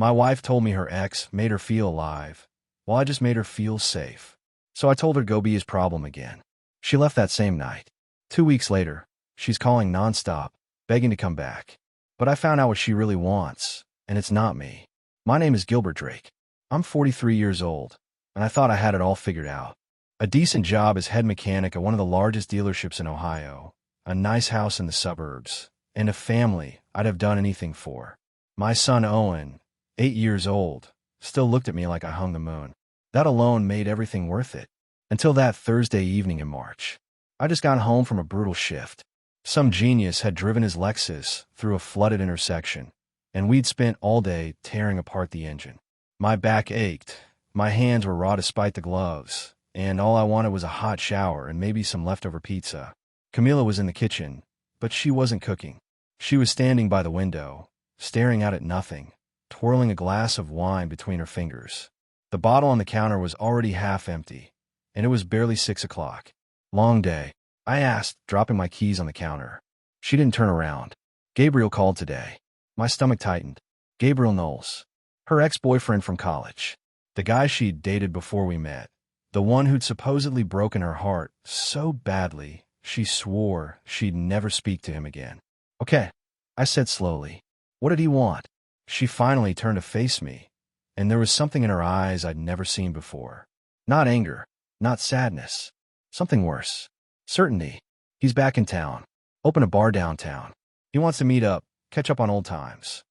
My wife told me her ex made her feel alive. Well, I just made her feel safe. So I told her go be his problem again. She left that same night. 2 weeks later, she's calling nonstop, begging to come back. But I found out what she really wants, and it's not me. My name is HEARTBREAK. I'm 43 years old, and I thought I had it all figured out. A decent job as head mechanic at one of the largest dealerships in Ohio, a nice house in the suburbs, and a family I'd have done anything for. My son Owen, 8 years old, still looked at me like I hung the moon. That alone made everything worth it. Until that Thursday evening in March. I just got home from a brutal shift. Some genius had driven his Lexus through a flooded intersection, and we'd spent all day tearing apart the engine. My back ached, my hands were raw despite the gloves, and all I wanted was a hot shower and maybe some leftover pizza. Camila was in the kitchen, but she wasn't cooking. She was standing by the window, staring out at nothing, twirling a glass of wine between her fingers. The bottle on the counter was already half empty, and it was barely 6 o'clock. Long day, I asked, dropping my keys on the counter. She didn't turn around. Gabriel called today. My stomach tightened. Gabriel Knowles. Her ex-boyfriend from college. The guy she'd dated before we met. The one who'd supposedly broken her heart so badly, she swore she'd never speak to him again. Okay, I said slowly. What did he want? She finally turned to face me, and there was something in her eyes I'd never seen before. Not anger, not sadness. Something worse. Certainty. He's back in town. Open a bar downtown. He wants to meet up, catch up on old times.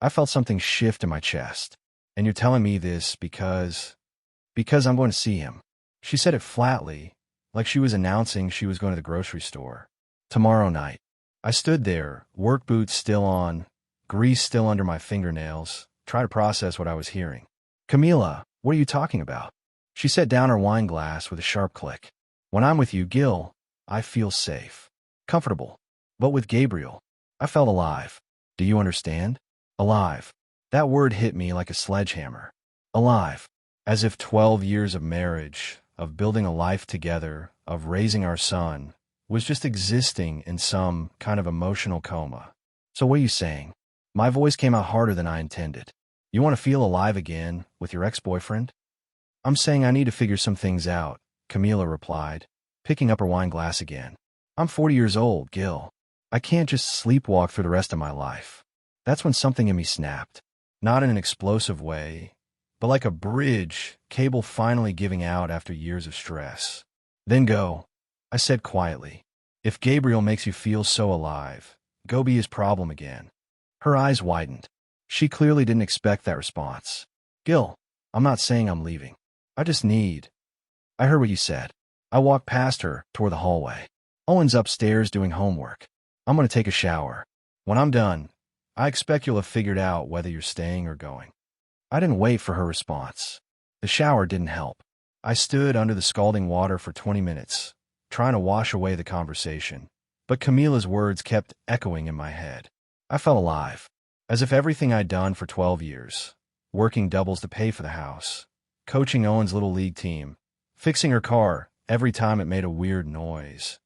I felt something shift in my chest. And you're telling me this because I'm going to see him. She said it flatly, like she was announcing she was going to the grocery store. Tomorrow night. I stood there, work boots still on, grease still under my fingernails, try to process what I was hearing. Camila, what are you talking about? She set down her wine glass with a sharp click. When I'm with you, Gil, I feel safe, comfortable. But with Gabriel, I felt alive. Do you understand? Alive. That word hit me like a sledgehammer. Alive. As if 12 years of marriage, of building a life together, of raising our son, was just existing in some kind of emotional coma. So what are you saying? My voice came out harder than I intended. You want to feel alive again with your ex-boyfriend? I'm saying I need to figure some things out, Camila replied, picking up her wine glass again. I'm 40 years old, Gil. I can't just sleepwalk through the rest of my life. That's when something in me snapped. Not in an explosive way, but like a bridge cable finally giving out after years of stress. Then go, I said quietly. If Gabriel makes you feel so alive, go be his problem again. Her eyes widened. She clearly didn't expect that response. Gil, I'm not saying I'm leaving. I heard what you said. I walked past her toward the hallway. Owen's upstairs doing homework. I'm going to take a shower. When I'm done, I expect you'll have figured out whether you're staying or going. I didn't wait for her response. The shower didn't help. I stood under the scalding water for 20 minutes, trying to wash away the conversation. But Camila's words kept echoing in my head. I felt alive, as if everything I'd done for 12 years, working doubles to pay for the house, coaching Owen's little league team, fixing her car every time it made a weird noise.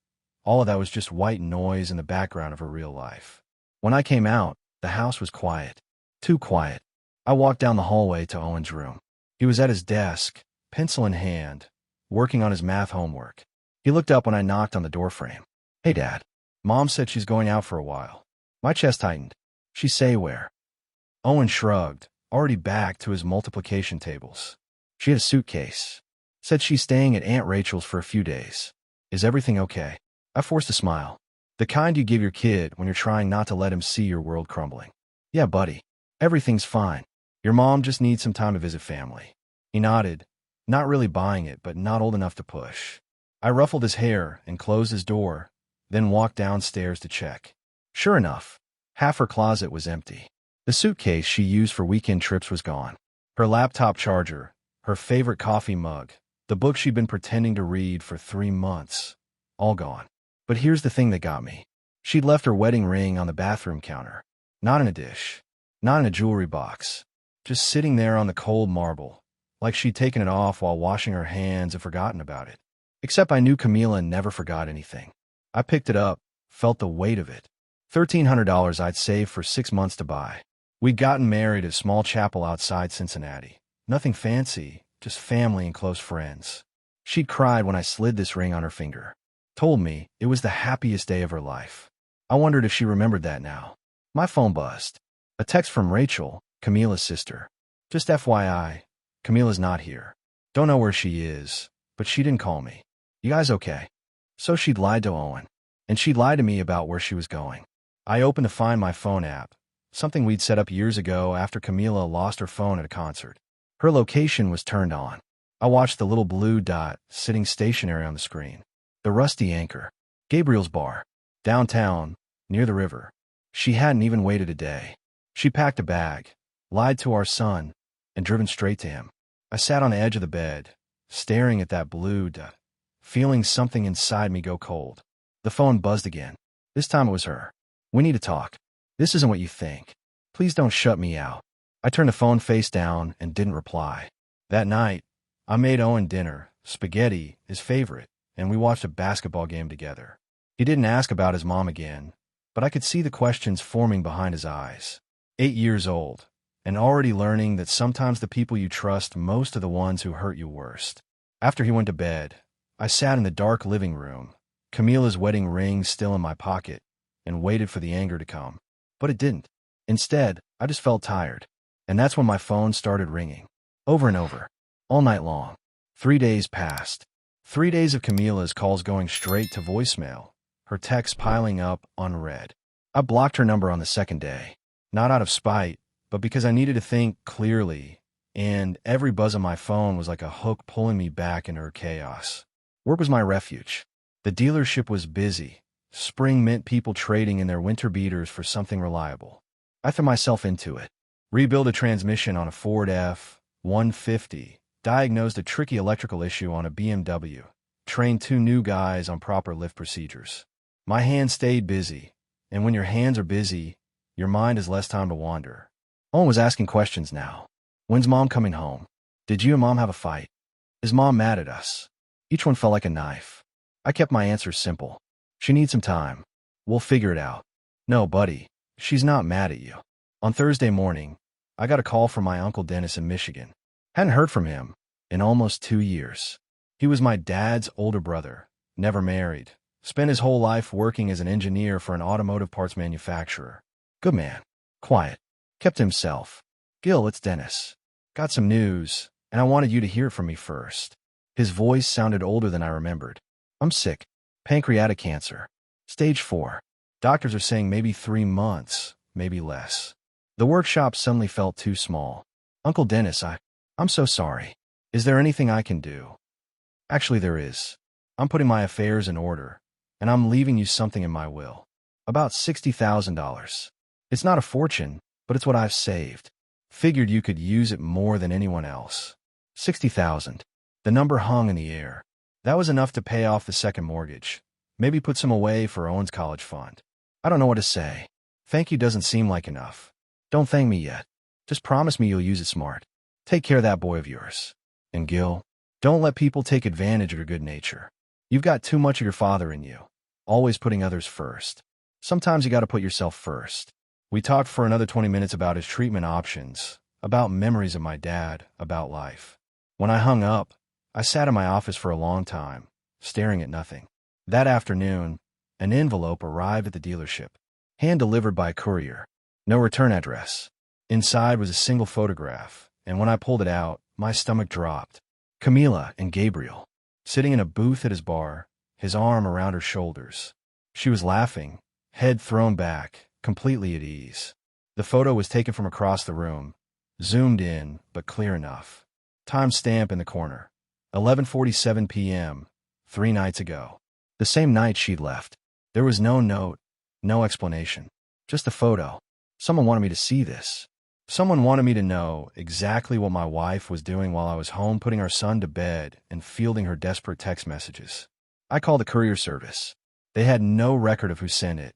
All of that was just white noise in the background of her real life. When I came out, the house was quiet. Too quiet. I walked down the hallway to Owen's room. He was at his desk, pencil in hand, working on his math homework. He looked up when I knocked on the doorframe. Hey, Dad. Mom said she's going out for a while. My chest tightened. She say where? Owen shrugged, already back to his multiplication tables. She had a suitcase. Said she's staying at Aunt Rachel's for a few days. Is everything okay? I forced a smile. The kind you give your kid when you're trying not to let him see your world crumbling. Yeah, buddy. Everything's fine. Your mom just needs some time to visit family. He nodded, not really buying it, but not old enough to push. I ruffled his hair and closed his door, then walked downstairs to check. Sure enough, half her closet was empty. The suitcase she used for weekend trips was gone. Her laptop charger, her favorite coffee mug, the book she'd been pretending to read for 3 months, all gone. But here's the thing that got me. She'd left her wedding ring on the bathroom counter. Not in a dish. Not in a jewelry box. Just sitting there on the cold marble, like she'd taken it off while washing her hands and forgotten about it. Except I knew Camila never forgot anything. I picked it up, felt the weight of it. $1,300 I'd saved for 6 months to buy. We'd gotten married at a small chapel outside Cincinnati. Nothing fancy, just family and close friends. She'd cried when I slid this ring on her finger. Told me it was the happiest day of her life. I wondered if she remembered that now. My phone buzzed. A text from Rachel, Camila's sister. Just FYI, Camila's not here. Don't know where she is, but she didn't call me. You guys okay? So she'd lied to Owen. And she'd lied to me about where she was going. I opened to Find My Phone app, something we'd set up years ago after Camila lost her phone at a concert. Her location was turned on. I watched the little blue dot sitting stationary on the screen. The rusty anchor. Gabriel's bar. Downtown, near the river. She hadn't even waited a day. She packed a bag, lied to our son, and driven straight to him. I sat on the edge of the bed, staring at that blue dot, feeling something inside me go cold. The phone buzzed again. This time it was her. We need to talk. This isn't what you think. Please don't shut me out. I turned the phone face down and didn't reply. That night, I made Owen dinner, spaghetti, his favorite, and we watched a basketball game together. He didn't ask about his mom again, but I could see the questions forming behind his eyes. 8 years old, and already learning that sometimes the people you trust most are the ones who hurt you worst. After he went to bed, I sat in the dark living room, Camila's wedding ring still in my pocket, and waited for the anger to come. But it didn't. Instead, I just felt tired. And that's when my phone started ringing. Over and over. All night long. 3 days passed. 3 days of Camila's calls going straight to voicemail, her texts piling up unread. I blocked her number on the second day. Not out of spite, but because I needed to think clearly, and every buzz on my phone was like a hook pulling me back into her chaos. Work was my refuge. The dealership was busy. Spring meant people trading in their winter beaters for something reliable. I threw myself into it. Rebuilt a transmission on a Ford F-150. Diagnosed a tricky electrical issue on a BMW. Trained 2 new guys on proper lift procedures. My hands stayed busy. And when your hands are busy, your mind has less time to wander. Owen was asking questions now. When's Mom coming home? Did you and Mom have a fight? Is Mom mad at us? Each one felt like a knife. I kept my answers simple. She needs some time. We'll figure it out. No, buddy, she's not mad at you. On Thursday morning, I got a call from my Uncle Dennis in Michigan. Hadn't heard from him in almost 2 years. He was my dad's older brother, never married, spent his whole life working as an engineer for an automotive parts manufacturer. Good man. Quiet. Kept to himself. Gil, it's Dennis. Got some news, and I wanted you to hear it from me first. His voice sounded older than I remembered. I'm sick. Pancreatic cancer. Stage 4. Doctors are saying maybe 3 months, maybe less. The workshop suddenly felt too small. Uncle Dennis, I'm so sorry. Is there anything I can do? Actually, there is. I'm putting my affairs in order, and I'm leaving you something in my will. About $60,000. It's not a fortune, but it's what I've saved. Figured you could use it more than anyone else. 60,000. The number hung in the air. That was enough to pay off the second mortgage. Maybe put some away for Owen's college fund. I don't know what to say. Thank you doesn't seem like enough. Don't thank me yet. Just promise me you'll use it smart. Take care of that boy of yours. And Gil, don't let people take advantage of your good nature. You've got too much of your father in you. Always putting others first. Sometimes you gotta put yourself first. We talked for another 20 minutes about his treatment options, about memories of my dad, about life. When I hung up, I sat in my office for a long time, staring at nothing. That afternoon, an envelope arrived at the dealership, hand-delivered by a courier. No return address. Inside was a single photograph, and when I pulled it out, my stomach dropped. Camila and Gabriel, sitting in a booth at his bar, his arm around her shoulders. She was laughing, head thrown back, completely at ease. The photo was taken from across the room, zoomed in, but clear enough. Timestamp in the corner. 11:47 p.m., 3 nights ago. The same night she'd left. There was no note, no explanation. Just a photo. Someone wanted me to see this. Someone wanted me to know exactly what my wife was doing while I was home putting our son to bed and fielding her desperate text messages. I called the courier service. They had no record of who sent it,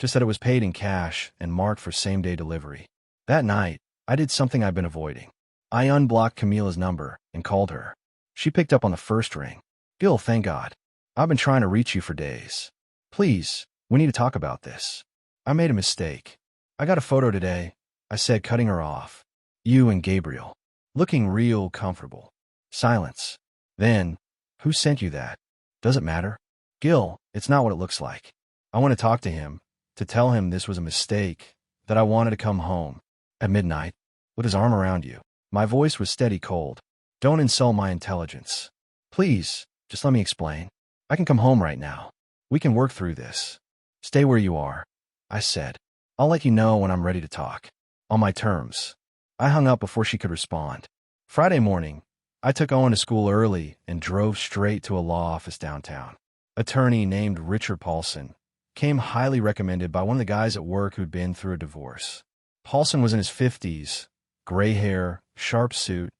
just that it was paid in cash and marked for same-day delivery. That night, I did something I've been avoiding. I unblocked Camila's number and called her. She picked up on the first ring. Gil, thank God. I've been trying to reach you for days. Please, we need to talk about this. I made a mistake. I got a photo today, I said, cutting her off. You and Gabriel. Looking real comfortable. Silence. Then, who sent you that? Does it matter? Gil, it's not what it looks like. I want to talk to him, to tell him this was a mistake, that I wanted to come home. At midnight, with his arm around you. My voice was steady cold. Don't insult my intelligence. Please, just let me explain. I can come home right now. We can work through this. Stay where you are, I said. I'll let you know when I'm ready to talk. On my terms. I hung up before she could respond. Friday morning, I took Owen to school early and drove straight to a law office downtown. Attorney named Richard Paulson came highly recommended by one of the guys at work who'd been through a divorce. Paulson was in his 50s, gray hair, sharp suit,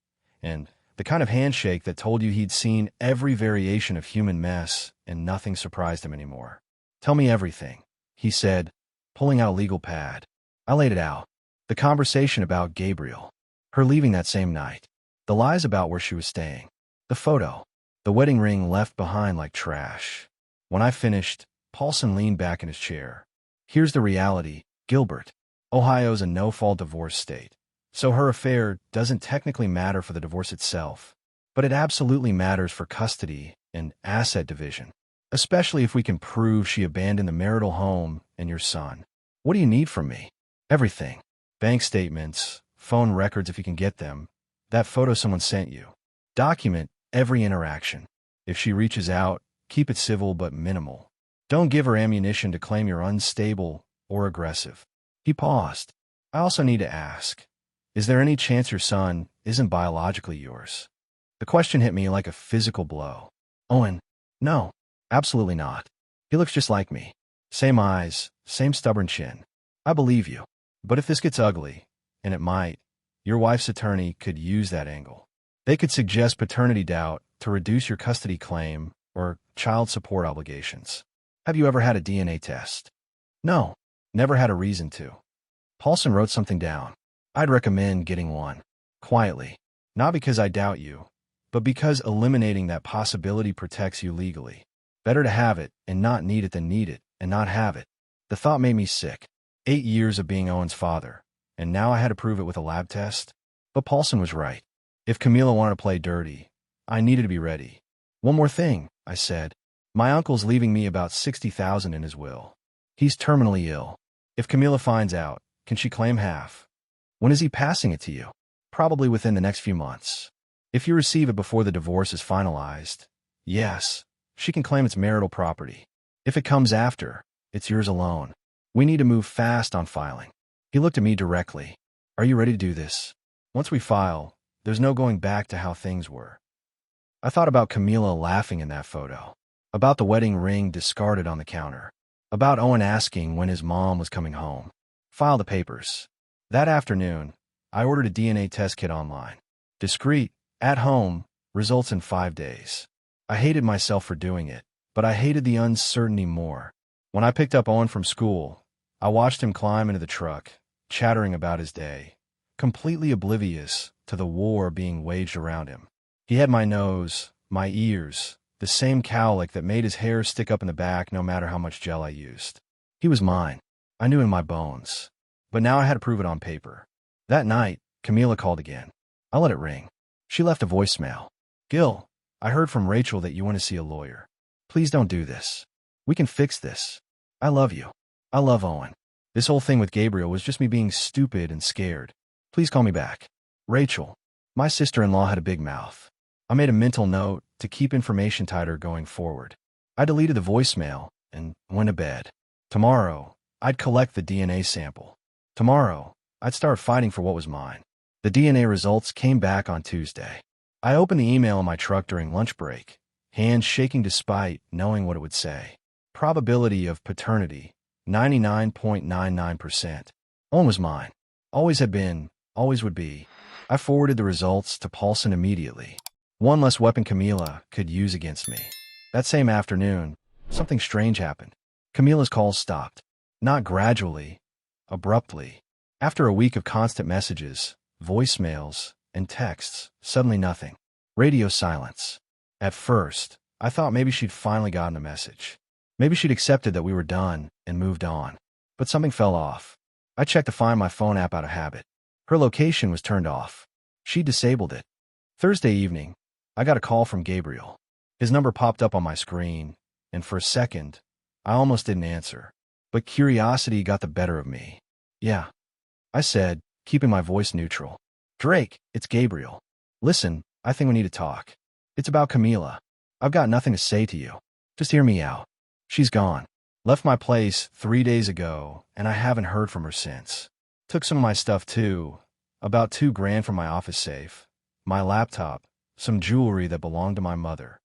and the kind of handshake that told you he'd seen every variation of human mess and nothing surprised him anymore. Tell me everything, he said, pulling out a legal pad. I laid it out. The conversation about Gabriel, her leaving that same night, the lies about where she was staying, the photo, the wedding ring left behind like trash. When I finished, Paulson leaned back in his chair. Here's the reality, Gilbert. Ohio's a no-fault divorce state, so her affair doesn't technically matter for the divorce itself, but it absolutely matters for custody and asset division, especially if we can prove she abandoned the marital home and your son. What do you need from me? Everything. Bank statements, phone records if you can get them, that photo someone sent you. Document every interaction. If she reaches out, keep it civil but minimal. Don't give her ammunition to claim you're unstable or aggressive. He paused. I also need to ask, is there any chance your son isn't biologically yours? The question hit me like a physical blow. Owen, no, absolutely not. He looks just like me. Same eyes, same stubborn chin. I believe you. But if this gets ugly, and it might, your wife's attorney could use that angle. They could suggest paternity doubt to reduce your custody claim or child support obligations. Have you ever had a DNA test? No, never had a reason to. Paulson wrote something down. I'd recommend getting one. Quietly. Not because I doubt you, but because eliminating that possibility protects you legally. Better to have it and not need it than need it and not have it. The thought made me sick. 8 years of being Owen's father, and now I had to prove it with a lab test? But Paulson was right. If Camila wanted to play dirty, I needed to be ready. One more thing, I said. My uncle's leaving me about $60,000 in his will. He's terminally ill. If Camila finds out, can she claim half? When is he passing it to you? Probably within the next few months. If you receive it before the divorce is finalized, yes, she can claim it's marital property. If it comes after, it's yours alone. We need to move fast on filing. He looked at me directly. Are you ready to do this? Once we file, there's no going back to how things were. I thought about Camila laughing in that photo, about the wedding ring discarded on the counter, about Owen asking when his mom was coming home. File the papers. That afternoon, I ordered a DNA test kit online. Discreet, at home, results in 5 days. I hated myself for doing it, but I hated the uncertainty more. When I picked up Owen from school, I watched him climb into the truck, chattering about his day, completely oblivious to the war being waged around him. He had my nose, my ears, the same cowlick that made his hair stick up in the back no matter how much gel I used. He was mine. I knew in my bones. But now I had to prove it on paper. That night, Camila called again. I let it ring. She left a voicemail. Gil, I heard from Rachel that you want to see a lawyer. Please don't do this. We can fix this. I love you. I love Owen. This whole thing with Gabriel was just me being stupid and scared. Please call me back. Rachel. My sister-in-law had a big mouth. I made a mental note to keep information tighter going forward. I deleted the voicemail and went to bed. Tomorrow, I'd collect the DNA sample. Tomorrow, I'd start fighting for what was mine. The DNA results came back on Tuesday. I opened the email in my truck during lunch break, hands shaking despite knowing what it would say. Probability of paternity, 99.99%. Owen was mine. Always had been, always would be. I forwarded the results to Paulson immediately. One less weapon Camila could use against me. That same afternoon, something strange happened. Camila's calls stopped. Not gradually, abruptly. After a week of constant messages, voicemails, and texts, suddenly nothing. Radio silence. At first, I thought maybe she'd finally gotten a message. Maybe she'd accepted that we were done and moved on. But something fell off. I checked to find my phone app out of habit. Her location was turned off. She disabled it. Thursday evening, I got a call from Gabriel. His number popped up on my screen, and for a second, I almost didn't answer. But curiosity got the better of me. Yeah, I said, keeping my voice neutral. Drake, it's Gabriel. Listen, I think we need to talk. It's about Camila. I've got nothing to say to you. Just hear me out. She's gone. Left my place 3 days ago, and I haven't heard from her since. Took some of my stuff too. About $2,000 from my office safe. My laptop. Some jewelry that belonged to my mother.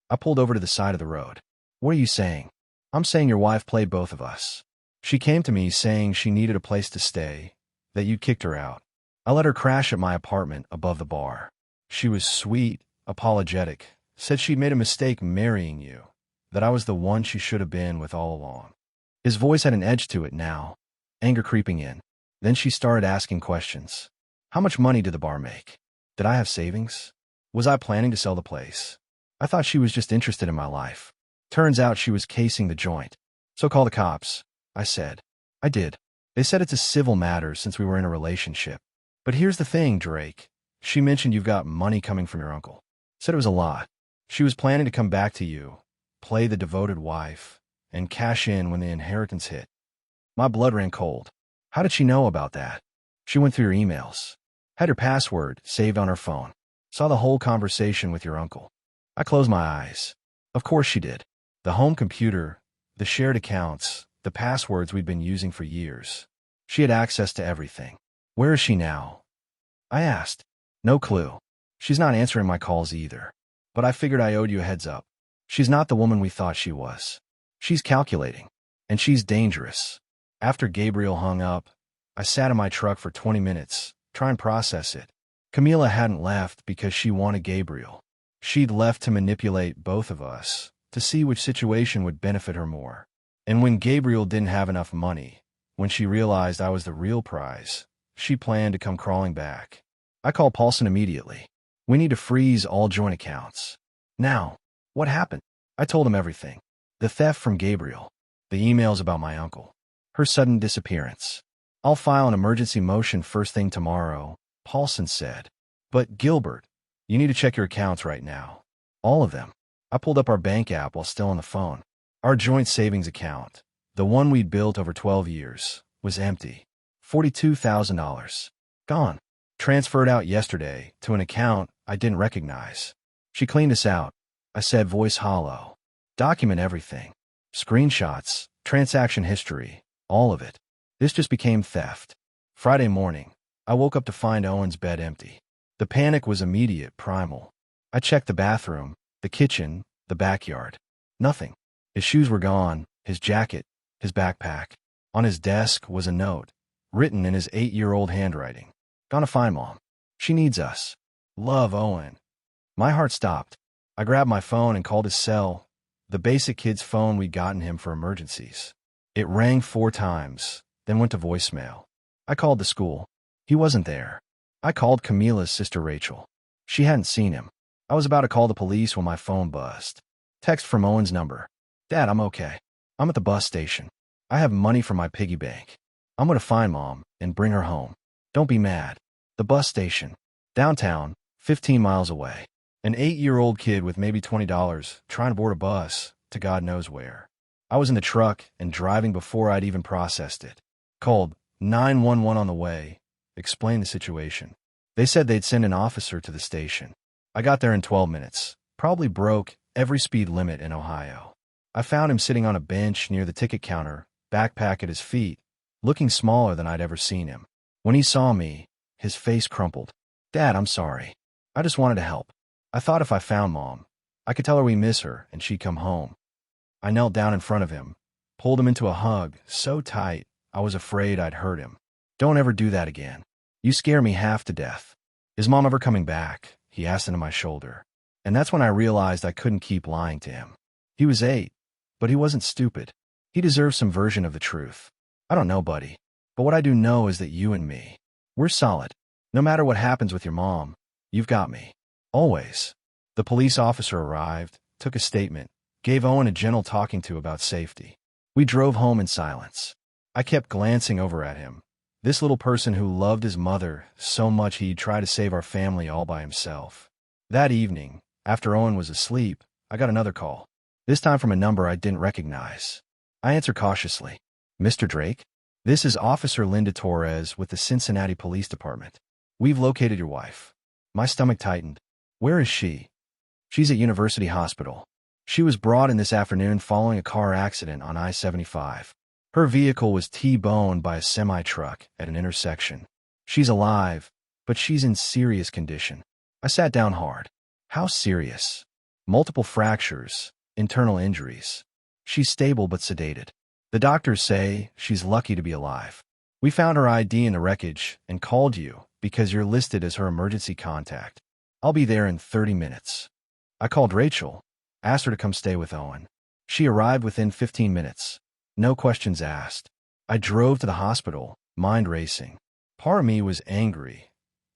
I pulled over to the side of the road. What are you saying? I'm saying your wife played both of us. She came to me saying she needed a place to stay, that you kicked her out. I let her crash at my apartment above the bar. She was sweet, apologetic, said she'd made a mistake marrying you, that I was the one she should have been with all along. His voice had an edge to it now, anger creeping in. Then she started asking questions. How much money did the bar make? Did I have savings? Was I planning to sell the place? I thought she was just interested in my life. Turns out she was casing the joint. So call the cops, I said. I did. They said it's a civil matter since we were in a relationship. But here's the thing, Drake. She mentioned you've got money coming from your uncle. Said it was a lot. She was planning to come back to you, play the devoted wife, and cash in when the inheritance hit. My blood ran cold. How did she know about that? She went through your emails. Had your password saved on her phone. Saw the whole conversation with your uncle. I closed my eyes. Of course she did. The home computer, the shared accounts, the passwords we'd been using for years. She had access to everything. Where is she now? I asked. No clue. She's not answering my calls either. But I figured I owed you a heads up. She's not the woman we thought she was. She's calculating. And she's dangerous. After Gabriel hung up, I sat in my truck for 20 minutes, trying to process it. Camila hadn't left because she wanted Gabriel. She'd left to manipulate both of us, to see which situation would benefit her more. And when Gabriel didn't have enough money, when she realized I was the real prize, she planned to come crawling back. I called Paulson immediately. We need to freeze all joint accounts. Now, what happened? I told him everything. The theft from Gabriel, the emails about my uncle, her sudden disappearance. I'll file an emergency motion first thing tomorrow, Paulson said. But Gilbert, you need to check your accounts right now. All of them. I pulled up our bank app while still on the phone. Our joint savings account, the one we'd built over 12 years, was empty. $42,000. Gone. Transferred out yesterday to an account I didn't recognize. She cleaned us out. I said, voice hollow. Document everything. Screenshots, transaction history, all of it. This just became theft. Friday morning, I woke up to find Owen's bed empty. The panic was immediate, primal. I checked the bathroom, the kitchen, the backyard. Nothing. His shoes were gone, his jacket, his backpack. On his desk was a note, written in his 8-year-old handwriting. Gonna find Mom. She needs us. Love, Owen. My heart stopped. I grabbed my phone and called his cell, the basic kid's phone we'd gotten him for emergencies. It rang 4 times, then went to voicemail. I called the school. He wasn't there. I called Camila's sister Rachel. She hadn't seen him. I was about to call the police when my phone buzzed. Text from Owen's number. Dad, I'm okay. I'm at the bus station. I have money from my piggy bank. I'm going to find Mom and bring her home. Don't be mad. The bus station. Downtown, 15 miles away. An 8-year-old kid with maybe $20 trying to board a bus to God knows where. I was in the truck and driving before I'd even processed it. Called 911 on the way. Explained the situation. They said they'd send an officer to the station. I got there in 12 minutes. Probably broke every speed limit in Ohio. I found him sitting on a bench near the ticket counter, backpack at his feet, looking smaller than I'd ever seen him. When he saw me, his face crumpled. Dad, I'm sorry. I just wanted to help. I thought if I found Mom, I could tell her we miss her and she'd come home. I knelt down in front of him, pulled him into a hug so tight I was afraid I'd hurt him. Don't ever do that again. You scare me half to death. Is Mom ever coming back? He asked into my shoulder. And that's when I realized I couldn't keep lying to him. He was 8, but he wasn't stupid. He deserved some version of the truth. I don't know, buddy. But what I do know is that you and me, we're solid. No matter what happens with your mom, you've got me. Always. The police officer arrived, took a statement, gave Owen a gentle talking to about safety. We drove home in silence. I kept glancing over at him, This little person who loved his mother so much he'd try to save our family all by himself. That evening, after Owen was asleep, I got another call. This time from a number I didn't recognize. I answered cautiously. Mr. Drake? This is Officer Linda Torres with the Cincinnati Police Department. We've located your wife. My stomach tightened. Where is she? She's at University Hospital. She was brought in this afternoon following a car accident on I-75. Her vehicle was T-boned by a semi-truck at an intersection. She's alive, but she's in serious condition. I sat down hard. How serious? Multiple fractures, internal injuries. She's stable but sedated. The doctors say she's lucky to be alive. We found her ID in the wreckage and called you because you're listed as her emergency contact. I'll be there in 30 minutes. I called Rachel, asked her to come stay with Owen. She arrived within 15 minutes. No questions asked. I drove to the hospital, mind racing. Part of me was angry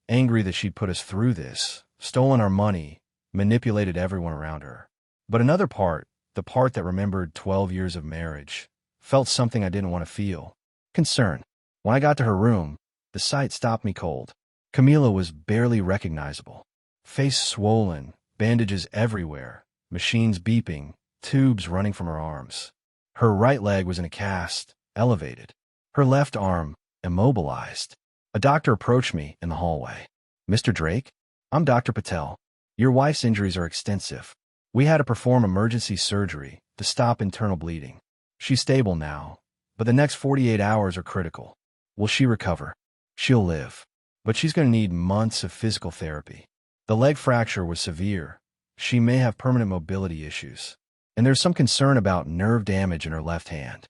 that she'd put us through this, stolen our money, manipulated everyone around her. But another part, the part that remembered 12 years of marriage, felt something I didn't want to feel. Concern. When I got to her room, the sight stopped me cold. Camila was barely recognizable. Face swollen, bandages everywhere, machines beeping, tubes running from her arms. Her right leg was in a cast, elevated. Her left arm, immobilized. A doctor approached me in the hallway. Mr. Drake? I'm Dr. Patel. Your wife's injuries are extensive. We had to perform emergency surgery to stop internal bleeding. She's stable now, but the next 48 hours are critical. Will she recover? She'll live, but she's going to need months of physical therapy. The leg fracture was severe. She may have permanent mobility issues, and there's some concern about nerve damage in her left hand.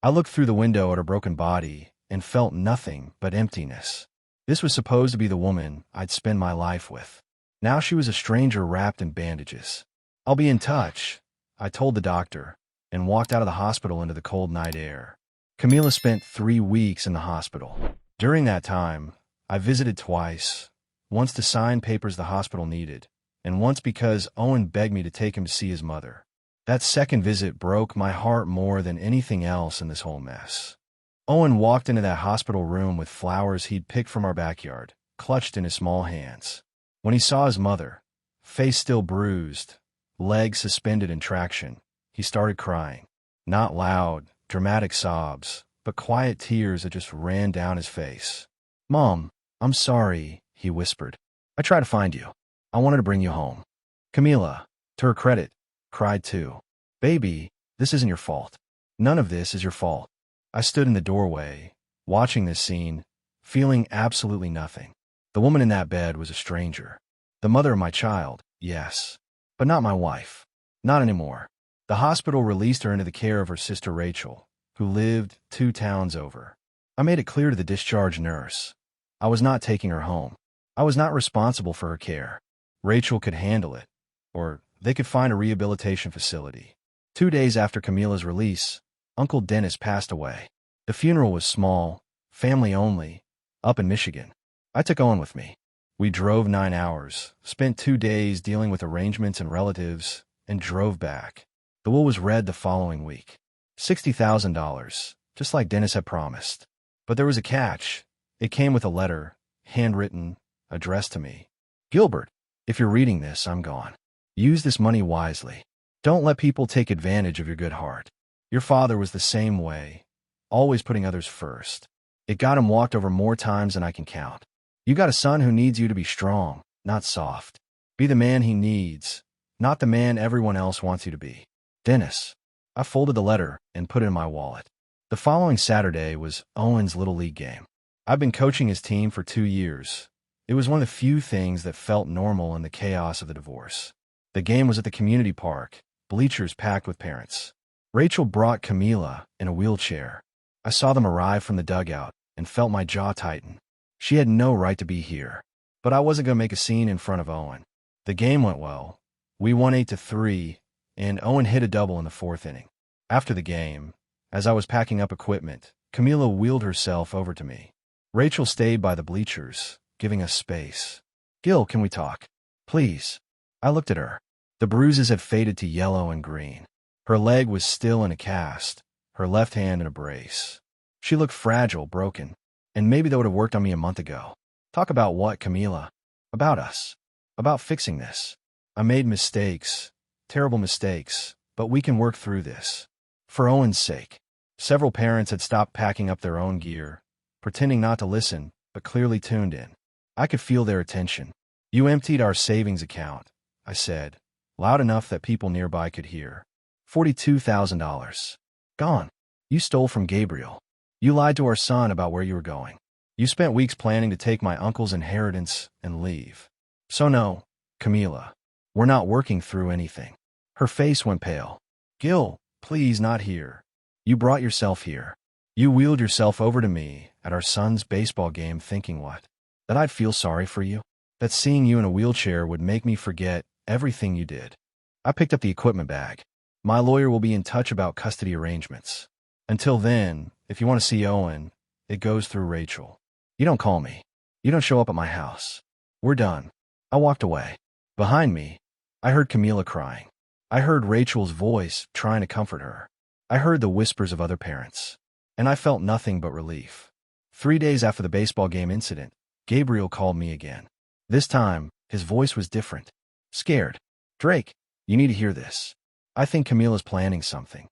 I looked through the window at her broken body and felt nothing but emptiness. This was supposed to be the woman I'd spend my life with. Now she was a stranger wrapped in bandages. I'll be in touch, I told the doctor, and walked out of the hospital into the cold night air. Camila spent 3 weeks in the hospital. During that time, I visited twice, once to sign papers the hospital needed, and once because Owen begged me to take him to see his mother. That second visit broke my heart more than anything else in this whole mess. Owen walked into that hospital room with flowers he'd picked from our backyard, clutched in his small hands. When he saw his mother, face still bruised, legs suspended in traction, he started crying. Not loud, dramatic sobs, but quiet tears that just ran down his face. Mom, I'm sorry, he whispered. I tried to find you. I wanted to bring you home. Camila, to her credit, cried too. Baby, this isn't your fault. None of this is your fault. I stood in the doorway, watching this scene, feeling absolutely nothing. The woman in that bed was a stranger. The mother of my child, yes, but not my wife. Not anymore. The hospital released her into the care of her sister Rachel, who lived 2 towns over. I made it clear to the discharge nurse. I was not taking her home. I was not responsible for her care. Rachel could handle it, or they could find a rehabilitation facility. 2 days after Camila's release, Uncle Dennis passed away. The funeral was small, family only, up in Michigan. I took Owen with me. We drove 9 hours, spent 2 days dealing with arrangements and relatives, and drove back. The will was read the following week. $60,000, just like Dennis had promised. But there was a catch. It came with a letter, handwritten, addressed to me. Gilbert, if you're reading this, I'm gone. Use this money wisely. Don't let people take advantage of your good heart. Your father was the same way, always putting others first. It got him walked over more times than I can count. You got a son who needs you to be strong, not soft. Be the man he needs, not the man everyone else wants you to be. Dennis. I folded the letter and put it in my wallet. The following Saturday was Owen's Little League game. I've been coaching his team for 2 years. It was one of the few things that felt normal in the chaos of the divorce. The game was at the community park, bleachers packed with parents. Rachel brought Camila in a wheelchair. I saw them arrive from the dugout and felt my jaw tighten. She had no right to be here, but I wasn't going to make a scene in front of Owen. The game went well. We won 8-3, and Owen hit a double in the 4th inning. After the game, as I was packing up equipment, Camila wheeled herself over to me. Rachel stayed by the bleachers, giving us space. Gil, can we talk? Please. I looked at her. The bruises had faded to yellow and green. Her leg was still in a cast, her left hand in a brace. She looked fragile, broken. And maybe that would have worked on me a month ago. Talk about what, Camila? About us. About fixing this. I made mistakes, terrible mistakes, but we can work through this. For Owen's sake. Several parents had stopped packing up their own gear, pretending not to listen, but clearly tuned in. I could feel their attention. You emptied our savings account, I said, loud enough that people nearby could hear. $42,000. Gone. You stole from Gabriel. You lied to our son about where you were going. You spent weeks planning to take my uncle's inheritance and leave. So no, Camila, we're not working through anything. Her face went pale. Gil, please, not here. You brought yourself here. You wheeled yourself over to me at our son's baseball game thinking what? That I'd feel sorry for you? That seeing you in a wheelchair would make me forget everything you did? I picked up the equipment bag. My lawyer will be in touch about custody arrangements. Until then, if you want to see Owen, it goes through Rachel. You don't call me. You don't show up at my house. We're done. I walked away. Behind me, I heard Camila crying. I heard Rachel's voice trying to comfort her. I heard the whispers of other parents. And I felt nothing but relief. 3 days after the baseball game incident, Gabriel called me again. This time, his voice was different. Scared. Drake, you need to hear this. I think Camila's planning something.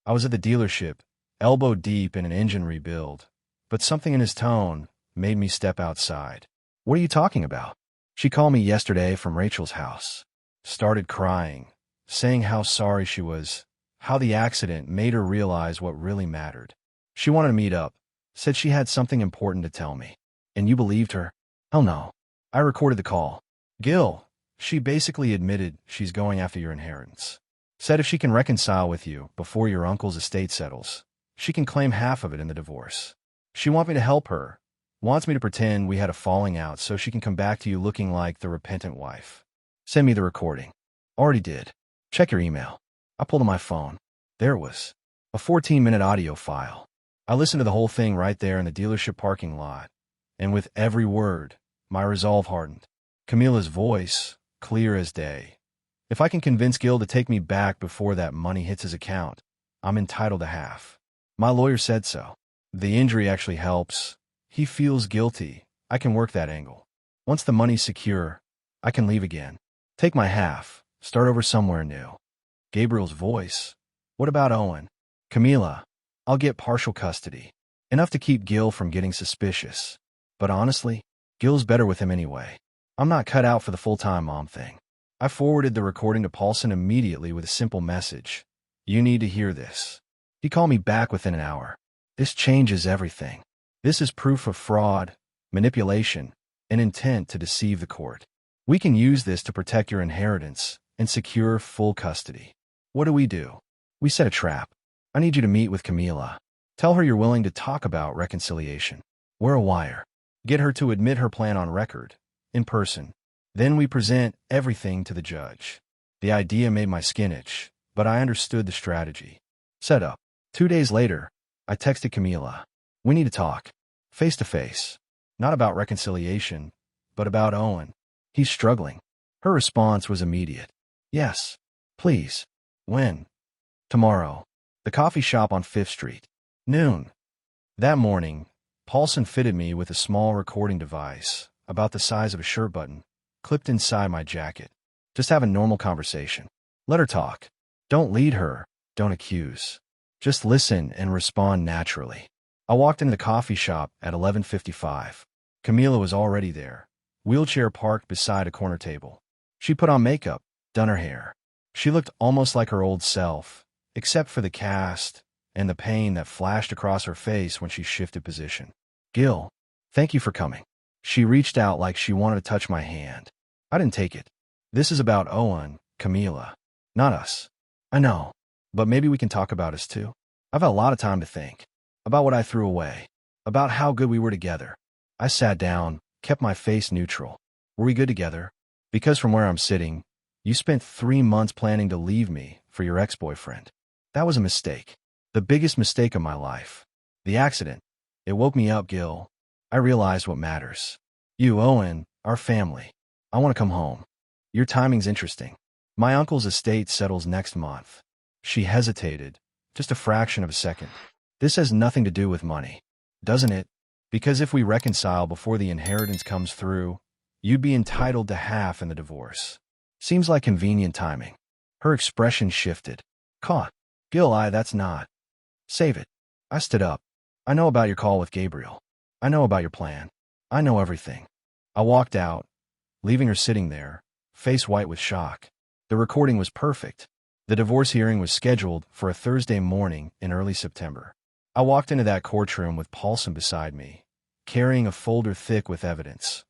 I was at the dealership, elbow deep in an engine rebuild, but something in his tone made me step outside. What are you talking about? She called me yesterday from Rachel's house. Started crying, saying how sorry she was, how the accident made her realize what really mattered. She wanted to meet up, said she had something important to tell me. And you believed her? Oh no. I recorded the call. Gil, she basically admitted she's going after your inheritance. Said if she can reconcile with you before your uncle's estate settles, she can claim half of it in the divorce. She wants me to help her, wants me to pretend we had a falling out so she can come back to you looking like the repentant wife. Send me the recording. Already did. Check your email. I pulled on my phone. There it was. A 14-minute audio file. I listened to the whole thing right there in the dealership parking lot, and with every word, my resolve hardened. Camila's voice, clear as day. If I can convince Gil to take me back before that money hits his account, I'm entitled to half. My lawyer said so. The injury actually helps. He feels guilty. I can work that angle. Once the money's secure, I can leave again. Take my half. Start over somewhere new. Gabriel's voice. What about Owen? Camila, I'll get partial custody. Enough to keep Gil from getting suspicious. But honestly, Gil's better with him anyway. I'm not cut out for the full-time mom thing. I forwarded the recording to Paulson immediately with a simple message. You need to hear this. He called me back within an hour. This changes everything. This is proof of fraud, manipulation, and intent to deceive the court. We can use this to protect your inheritance and secure full custody. What do? We set a trap. I need you to meet with Camila. Tell her you're willing to talk about reconciliation. We're a wire. Get her to admit her plan on record, in person. Then we present everything to the judge. The idea made my skin itch, but I understood the strategy. Set up. 2 days later, I texted Camila. We need to talk. Face to face. Not about reconciliation, but about Owen. He's struggling. Her response was immediate. Yes. Please. When? Tomorrow. The coffee shop on 5th Street. Noon. That morning, Paulson fitted me with a small recording device, about the size of a shirt button, clipped inside my jacket. Just have a normal conversation. Let her talk. Don't lead her. Don't accuse. Just listen and respond naturally. I walked into the coffee shop at 11:55. Camila was already there, wheelchair parked beside a corner table. She put on makeup, done her hair. She looked almost like her old self, except for the cast and the pain that flashed across her face when she shifted position. Gil, thank you for coming. She reached out like she wanted to touch my hand. I didn't take it. This is about Owen, Camila, not us. I know, but maybe we can talk about us too. I've had a lot of time to think. About what I threw away. About how good we were together. I sat down, kept my face neutral. Were we good together? Because from where I'm sitting, you spent 3 months planning to leave me for your ex-boyfriend. That was a mistake. The biggest mistake of my life. The accident. It woke me up, Gil. I realized what matters. You, Owen, our family. I want to come home. Your timing's interesting. My uncle's estate settles next month. She hesitated, just a fraction of a second. This has nothing to do with money, doesn't it? Because if we reconcile before the inheritance comes through, you'd be entitled to half in the divorce. Seems like convenient timing. Her expression shifted. Caught. Gil, that's not. Save it. I stood up. I know about your call with Gabriel. I know about your plan. I know everything. I walked out, leaving her sitting there, face white with shock. The recording was perfect. The divorce hearing was scheduled for a Thursday morning in early September. I walked into that courtroom with Paulson beside me, carrying a folder thick with evidence.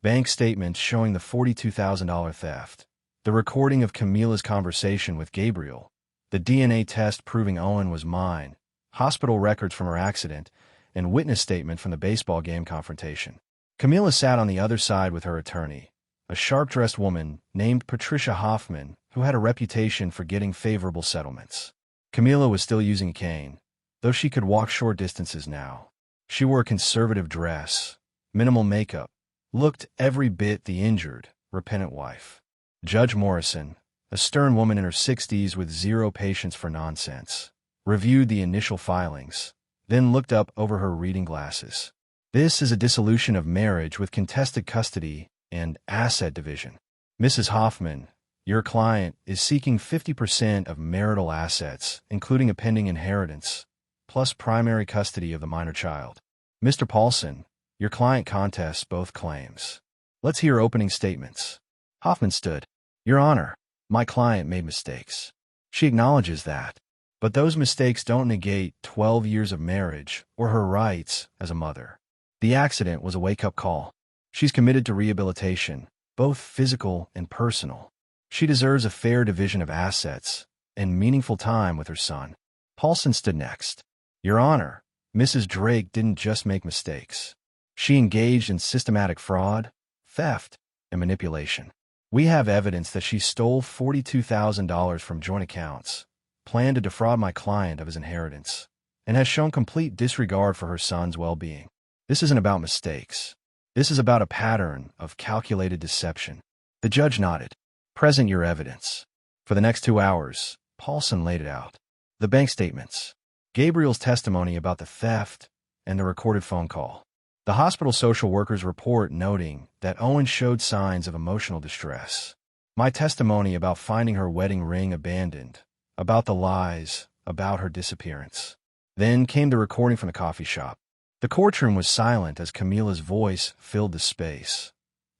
Bank statements showing the $42,000 theft, the recording of Camila's conversation with Gabriel, the DNA test proving Owen was mine, hospital records from her accident, and witness statement from the baseball game confrontation. Camila sat on the other side with her attorney, a sharp-dressed woman named Patricia Hoffman, who had a reputation for getting favorable settlements. Camila was still using a cane, though she could walk short distances now. She wore a conservative dress, minimal makeup, looked every bit the injured, repentant wife. Judge Morrison, a stern woman in her 60s with zero patience for nonsense, reviewed the initial filings, then looked up over her reading glasses. This is a dissolution of marriage with contested custody and asset division. Mrs. Hoffman, your client is seeking 50% of marital assets, including a pending inheritance, plus primary custody of the minor child. Mr. Paulson, your client contests both claims. Let's hear opening statements. Hoffman stood. Your Honor, my client made mistakes. She acknowledges that. But those mistakes don't negate 12 years of marriage or her rights as a mother. The accident was a wake-up call. She's committed to rehabilitation, both physical and personal. She deserves a fair division of assets and meaningful time with her son. Paulson stood next. Your Honor, Mrs. Drake didn't just make mistakes. She engaged in systematic fraud, theft, and manipulation. We have evidence that she stole $42,000 from joint accounts, planned to defraud my client of his inheritance, and has shown complete disregard for her son's well-being. This isn't about mistakes. This is about a pattern of calculated deception. The judge nodded. Present your evidence. For the next 2 hours, Paulson laid it out. The bank statements, Gabriel's testimony about the theft, and the recorded phone call. The hospital social worker's report noting that Owen showed signs of emotional distress. My testimony about finding her wedding ring abandoned, about the lies, about her disappearance. Then came the recording from the coffee shop. The courtroom was silent as Camila's voice filled the space.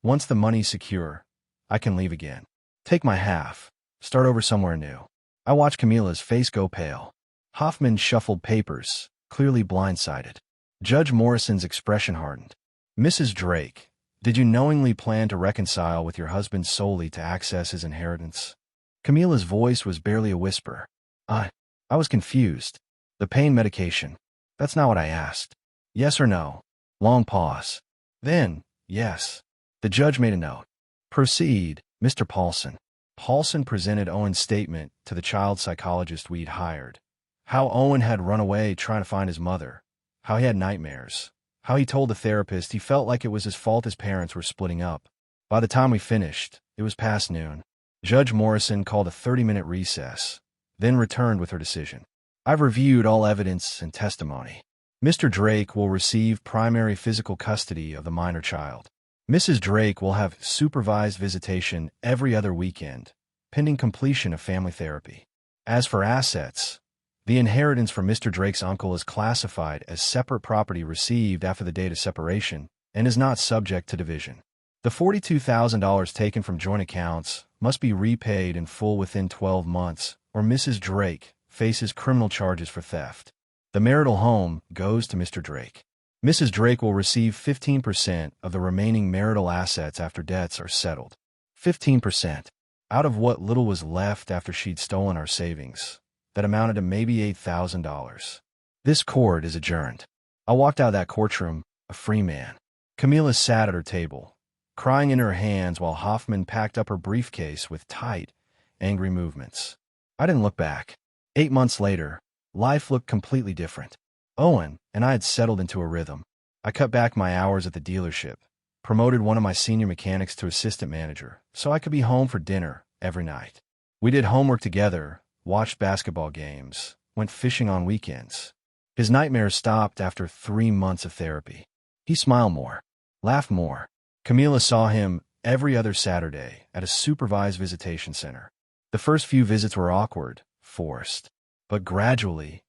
Once the money's secure, I can leave again. Take my half. Start over somewhere new. I watched Camila's face go pale. Hoffman shuffled papers, clearly blindsided. Judge Morrison's expression hardened. Mrs. Drake, did you knowingly plan to reconcile with your husband solely to access his inheritance? Camila's voice was barely a whisper. I was confused. The pain medication. That's not what I asked. Yes or no? Long pause. Then, yes. The judge made a note. Proceed, Mr. Paulson. Paulson presented Owen's statement to the child psychologist we'd hired. How Owen had run away trying to find his mother. How he had nightmares. How he told the therapist he felt like it was his fault his parents were splitting up. By the time we finished, it was past noon. Judge Morrison called a 30-minute recess, then returned with her decision. I've reviewed all evidence and testimony. Mr. Drake will receive primary physical custody of the minor child. Mrs. Drake will have supervised visitation every other weekend, pending completion of family therapy. As for assets, the inheritance from Mr. Drake's uncle is classified as separate property received after the date of separation and is not subject to division. The $42,000 taken from joint accounts must be repaid in full within 12 months, or Mrs. Drake faces criminal charges for theft. The marital home goes to Mr. Drake. Mrs. Drake will receive 15% of the remaining marital assets after debts are settled. 15%, out of what little was left after she'd stolen our savings. That amounted to maybe $8,000. This court is adjourned. I walked out of that courtroom, a free man. Camila sat at her table, crying in her hands while Hoffman packed up her briefcase with tight, angry movements. I didn't look back. 8 months later, life looked completely different. Owen and I had settled into a rhythm. I cut back my hours at the dealership, promoted one of my senior mechanics to assistant manager, so I could be home for dinner every night. We did homework together, watched basketball games, went fishing on weekends. His nightmares stopped after 3 months of therapy. He smiled more, laughed more. Camila saw him every other Saturday at a supervised visitation center. The first few visits were awkward, forced. But gradually,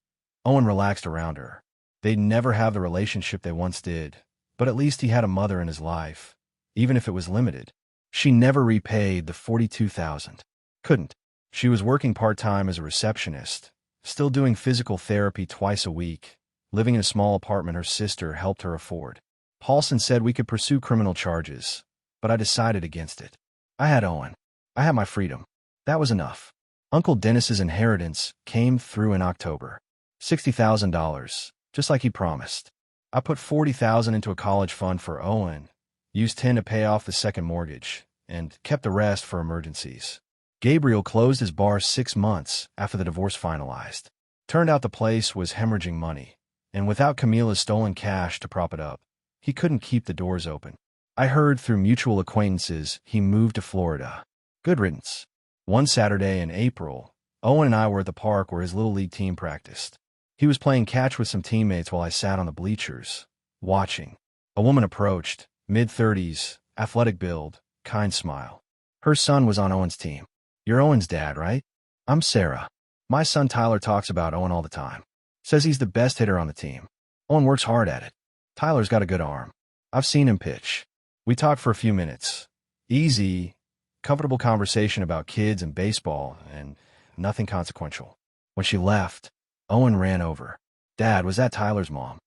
Owen relaxed around her. They'd never have the relationship they once did, but at least he had a mother in his life, even if it was limited. She never repaid the $42,000. Couldn't. She was working part-time as a receptionist, still doing physical therapy twice a week, living in a small apartment her sister helped her afford. Paulson said we could pursue criminal charges, but I decided against it. I had Owen. I had my freedom. That was enough. Uncle Dennis's inheritance came through in October. $60,000, just like he promised. I put $40,000 into a college fund for Owen, used $10,000 to pay off the second mortgage, and kept the rest for emergencies. Gabriel closed his bar 6 months after the divorce finalized. Turned out the place was hemorrhaging money, and without Camila's stolen cash to prop it up, he couldn't keep the doors open. I heard through mutual acquaintances he moved to Florida. Good riddance. One Saturday in April, Owen and I were at the park where his Little League team practiced. He was playing catch with some teammates while I sat on the bleachers, watching. A woman approached, mid-30s, athletic build, kind smile. Her son was on Owen's team. You're Owen's dad, right? I'm Sarah. My son Tyler talks about Owen all the time. Says he's the best hitter on the team. Owen works hard at it. Tyler's got a good arm. I've seen him pitch. We talked for a few minutes. Easy, comfortable conversation about kids and baseball, and nothing consequential. When she left, Owen ran over. Dad, was that Tyler's mom?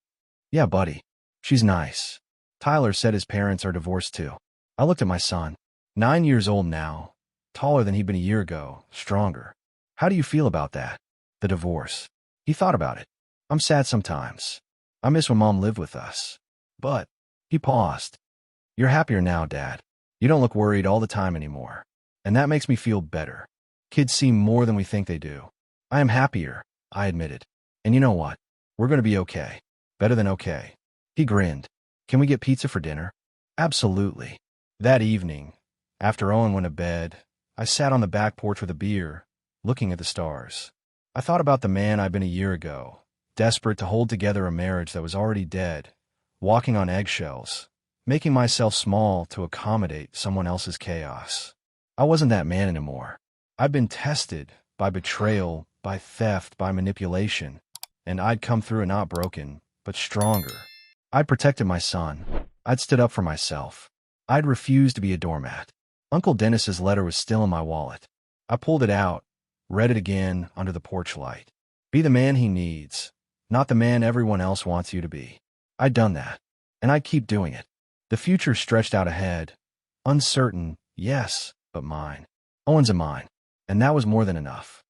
Yeah, buddy. She's nice. Tyler said his parents are divorced too. I looked at my son. 9 years old now. Taller than he'd been a year ago. Stronger. How do you feel about that? The divorce. He thought about it. I'm sad sometimes. I miss when Mom lived with us. But, he paused. You're happier now, Dad. You don't look worried all the time anymore. And that makes me feel better. Kids see more than we think they do. I am happier, I admitted. And you know what? We're going to be okay. Better than okay. He grinned. Can we get pizza for dinner? Absolutely. That evening, after Owen went to bed, I sat on the back porch with a beer, looking at the stars. I thought about the man I'd been a year ago, desperate to hold together a marriage that was already dead, walking on eggshells, making myself small to accommodate someone else's chaos. I wasn't that man anymore. I'd been tested by betrayal, by theft, by manipulation, and I'd come through it not broken, but stronger. I'd protected my son. I'd stood up for myself. I'd refused to be a doormat. Uncle Dennis's letter was still in my wallet. I pulled it out, read it again under the porch light. Be the man he needs, not the man everyone else wants you to be. I'd done that, and I'd keep doing it. The future stretched out ahead. Uncertain, yes, but mine. Owen's a mine, and that was more than enough.